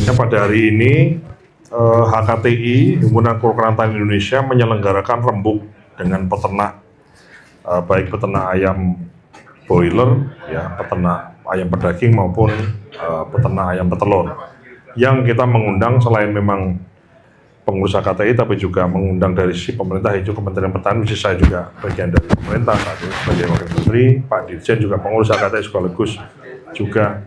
Ya, pada hari ini HKTI Himpunan Kelontong Indonesia menyelenggarakan rembuk dengan peternak, baik peternak ayam broiler, ya, peternak ayam pedaging maupun peternak ayam petelur. Yang kita mengundang selain memang pengurus HKTI, tapi juga mengundang dari sisi pemerintah, yaitu Kementerian Pertanian. Saya juga bagian dari pemerintah saat ini sebagai Wakil Menteri, Pak Dirjen juga pengurus HKTI sekaligus juga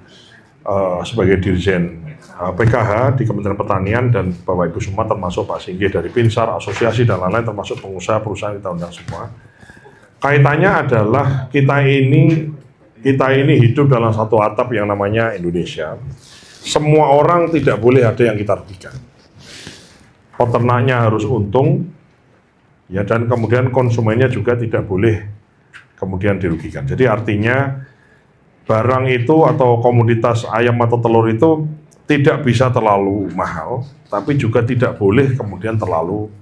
sebagai Dirjen PKH di Kementerian Pertanian, dan Bapak Ibu semua termasuk Pak Singgih dari Pinsar, asosiasi dan lain-lain, termasuk pengusaha perusahaan kita undang semua. Kaitannya adalah kita ini hidup dalam satu atap yang namanya Indonesia. Semua orang tidak boleh ada yang kita rugikan. Peternaknya harus untung, ya, dan kemudian konsumennya juga tidak boleh kemudian dirugikan. Jadi artinya barang itu atau komoditas ayam atau telur itu tidak bisa terlalu mahal, tapi juga tidak boleh kemudian terlalu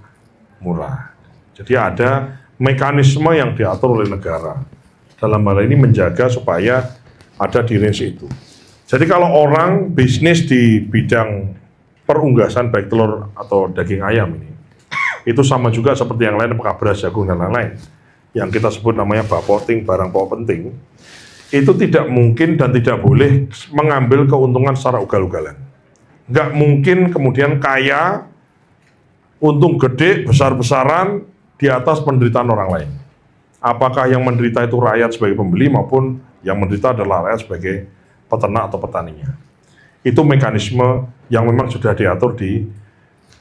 murah. Jadi ada mekanisme yang diatur oleh negara. Dalam hal ini menjaga supaya ada di range itu. Jadi kalau orang bisnis di bidang perunggasan baik telur atau daging ayam ini, itu sama juga seperti yang lain, apakah beras, jagung, dan lain-lain, yang kita sebut namanya bapoting, barang pokok penting, itu tidak mungkin dan tidak boleh mengambil keuntungan secara ugal-ugalan. Nggak mungkin kemudian kaya, untung gede, besar-besaran di atas penderitaan orang lain. Apakah yang menderita itu rakyat sebagai pembeli maupun yang menderita adalah rakyat sebagai peternak atau petaninya. Itu mekanisme yang memang sudah diatur di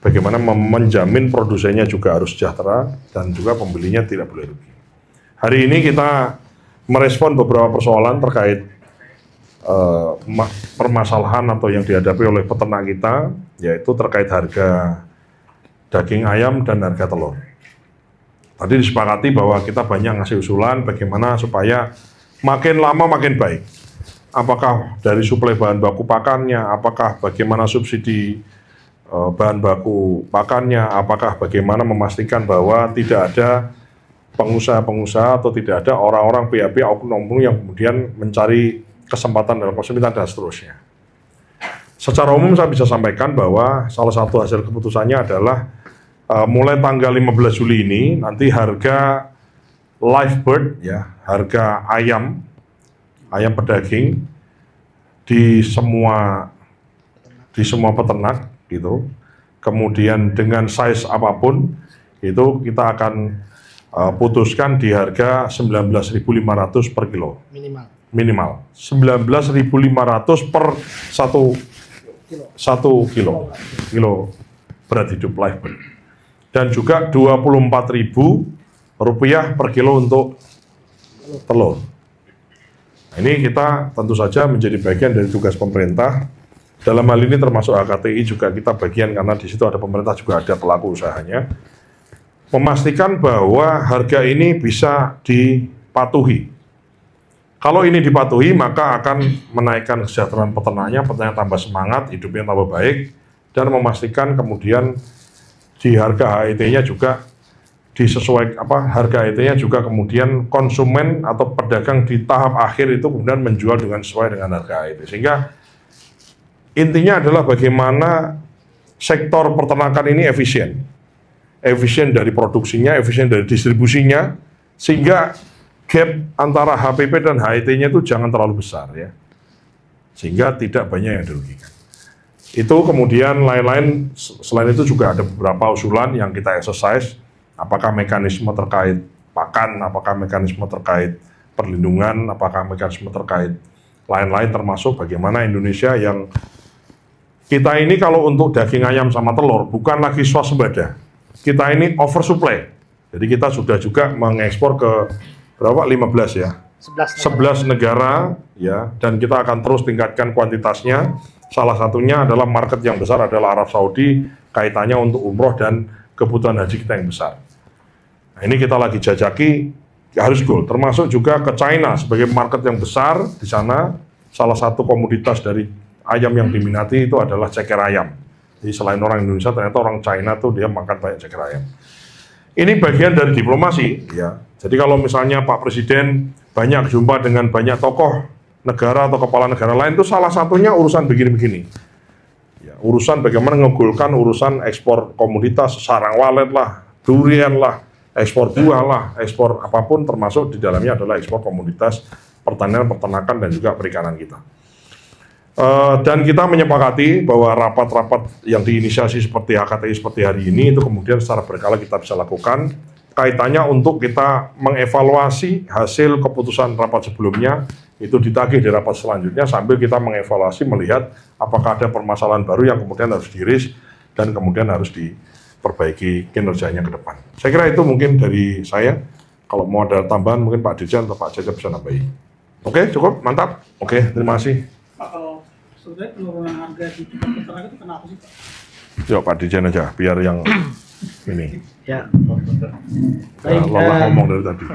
bagaimana menjamin produsennya juga harus sejahtera dan juga pembelinya tidak boleh rugi. Hari ini kita merespon beberapa persoalan terkait permasalahan atau yang dihadapi oleh peternak kita, yaitu terkait harga daging ayam dan harga telur. Tadi disepakati bahwa kita banyak ngasih usulan bagaimana supaya makin lama makin baik. Apakah dari suplai bahan baku pakannya, apakah bagaimana subsidi bahan baku pakannya, apakah bagaimana memastikan bahwa tidak ada pengusaha-pengusaha atau tidak ada orang-orang pihak-pihak oknum yang kemudian mencari kesempatan dalam kesulitan dan seterusnya. Secara umum saya bisa sampaikan bahwa salah satu hasil keputusannya adalah mulai tanggal 15 Juli ini nanti harga live bird, ya, harga ayam pedaging di semua peternak gitu. Kemudian dengan size apapun itu kita akan putuskan di harga 19.500 per kilo. Minimal 19.500 per satu kilo berat hidup live bird. Dan juga Rp24.000 per kilo untuk telur. Ini kita tentu saja menjadi bagian dari tugas pemerintah. Dalam hal ini termasuk HKTI juga kita bagian, karena di situ ada pemerintah juga ada pelaku usahanya. Memastikan bahwa harga ini bisa dipatuhi. Kalau ini dipatuhi maka akan menaikkan kesejahteraan peternaknya, peternaknya tambah semangat, hidupnya tambah baik, dan memastikan kemudian di harga HET-nya juga disesuaikan, harga HET-nya juga kemudian konsumen atau pedagang di tahap akhir itu kemudian menjual dengan sesuai dengan harga HET. Sehingga intinya adalah bagaimana sektor peternakan ini efisien dari produksinya, efisien dari distribusinya, sehingga gap antara HPP dan HET-nya itu jangan terlalu besar, ya, sehingga tidak banyak yang dirugikan. Itu kemudian lain-lain, selain itu juga ada beberapa usulan yang kita exercise, apakah mekanisme terkait pakan, apakah mekanisme terkait perlindungan, apakah mekanisme terkait lain-lain, termasuk bagaimana Indonesia yang kita ini kalau untuk daging ayam sama telur bukan lagi swasembada, kita ini oversupply. Jadi kita sudah juga mengekspor ke berapa? 15 ya? 11 negara, ya, dan kita akan terus tingkatkan kuantitasnya. Salah satunya adalah market yang besar adalah Arab Saudi, kaitannya untuk umroh dan kebutuhan haji kita yang besar. Nah, ini kita lagi jajaki, harus goal, termasuk juga ke China sebagai market yang besar. Di sana salah satu komoditas dari ayam yang diminati itu adalah ceker ayam. Jadi selain orang Indonesia, ternyata orang China tuh dia makan banyak ceker ayam. Ini bagian dari diplomasi, ya. Jadi kalau misalnya Pak Presiden banyak jumpa dengan banyak tokoh negara atau kepala negara lain, itu salah satunya urusan begini-begini. Ya, urusan bagaimana ngegolkan urusan ekspor komoditas, sarang walet lah, durian lah, ekspor buah lah, ekspor apapun termasuk di dalamnya adalah ekspor komoditas pertanian, peternakan dan juga perikanan kita. Dan kita menyepakati bahwa rapat-rapat yang diinisiasi seperti HKTI seperti hari ini itu kemudian secara berkala kita bisa lakukan. Kaitannya untuk kita mengevaluasi hasil keputusan rapat sebelumnya itu ditagih di rapat selanjutnya sambil kita mengevaluasi melihat apakah ada permasalahan baru yang kemudian harus diris dan kemudian harus diperbaiki kinerjanya ke depan. Saya kira itu mungkin dari saya. Kalau mau ada tambahan mungkin Pak Dirjen atau Pak Cecep bisa nambahi. Oke, cukup, mantap. Oke, terima kasih. Pak, kalau sebenarnya penurunan harga di tingkat peternak itu kenapa sih, Pak? Yuk Pak Dirjen aja, biar yang ini. Ya. Lola ngomong dari tadi.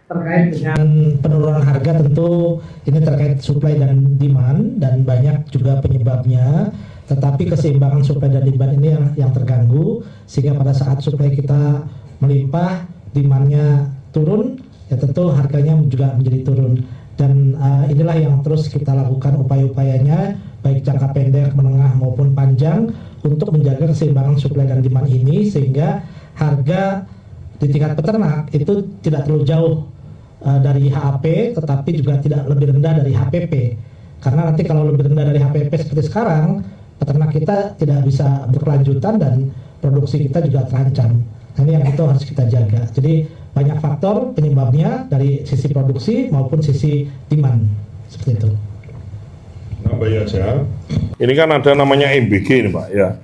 Terkait dengan penurunan harga tentu ini terkait supply dan demand dan banyak juga penyebabnya, tetapi keseimbangan supply dan demand ini yang terganggu sehingga pada saat supply kita melimpah, demandnya turun, ya tentu harganya juga menjadi turun. Dan inilah yang terus kita lakukan upaya-upayanya baik jangka pendek, menengah maupun panjang untuk menjaga keseimbangan supply dan demand ini sehingga harga di tingkat peternak itu tidak terlalu jauh dari HAP tetapi juga tidak lebih rendah dari HPP, karena nanti kalau lebih rendah dari HPP seperti sekarang peternak kita tidak bisa berkelanjutan dan produksi kita juga terancam. Nah, ini yang itu harus kita jaga. Jadi banyak faktor penyebabnya dari sisi produksi maupun sisi demand seperti itu. Nambah aja. Ini kan ada namanya MBG ini Pak ya.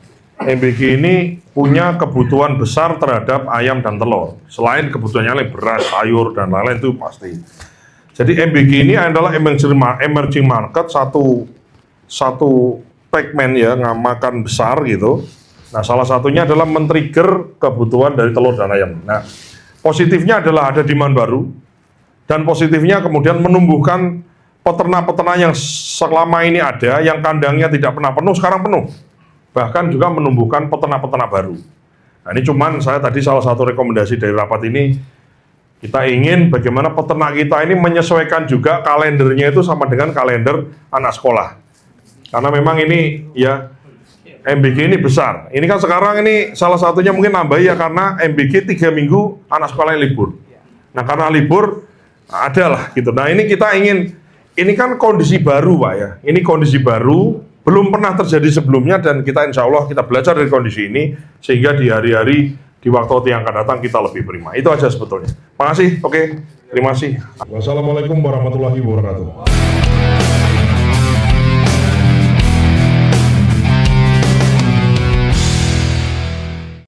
MBG ini punya kebutuhan besar terhadap ayam dan telur. Selain kebutuhannya lain beras, sayur dan lain-lain itu pasti. Jadi MBG ini adalah emerging market satu segmen ya, ngamakan besar gitu. Nah, salah satunya adalah men-trigger kebutuhan dari telur dan ayam. Nah, positifnya adalah ada demand baru dan positifnya kemudian menumbuhkan peternak-peternak yang selama ini ada, yang kandangnya tidak pernah penuh, sekarang penuh. Bahkan juga menumbuhkan peternak-peternak baru. Nah, ini cuman saya tadi salah satu rekomendasi dari rapat ini, kita ingin bagaimana peternak kita ini menyesuaikan juga kalendernya itu sama dengan kalender anak sekolah. Karena memang ini ya MBG ini besar. Ini kan sekarang ini salah satunya mungkin nambah ya karena MBG 3 minggu anak sekolah yang libur. Nah, karena libur ada lah gitu. Nah, ini kita ingin, ini kan kondisi baru Pak ya. Ini kondisi baru, belum pernah terjadi sebelumnya dan kita insya Allah kita belajar dari kondisi ini sehingga di hari-hari, di waktu yang akan datang kita lebih prima. Itu aja sebetulnya. Makasih, oke. Terima kasih. Wassalamualaikum warahmatullahi wabarakatuh.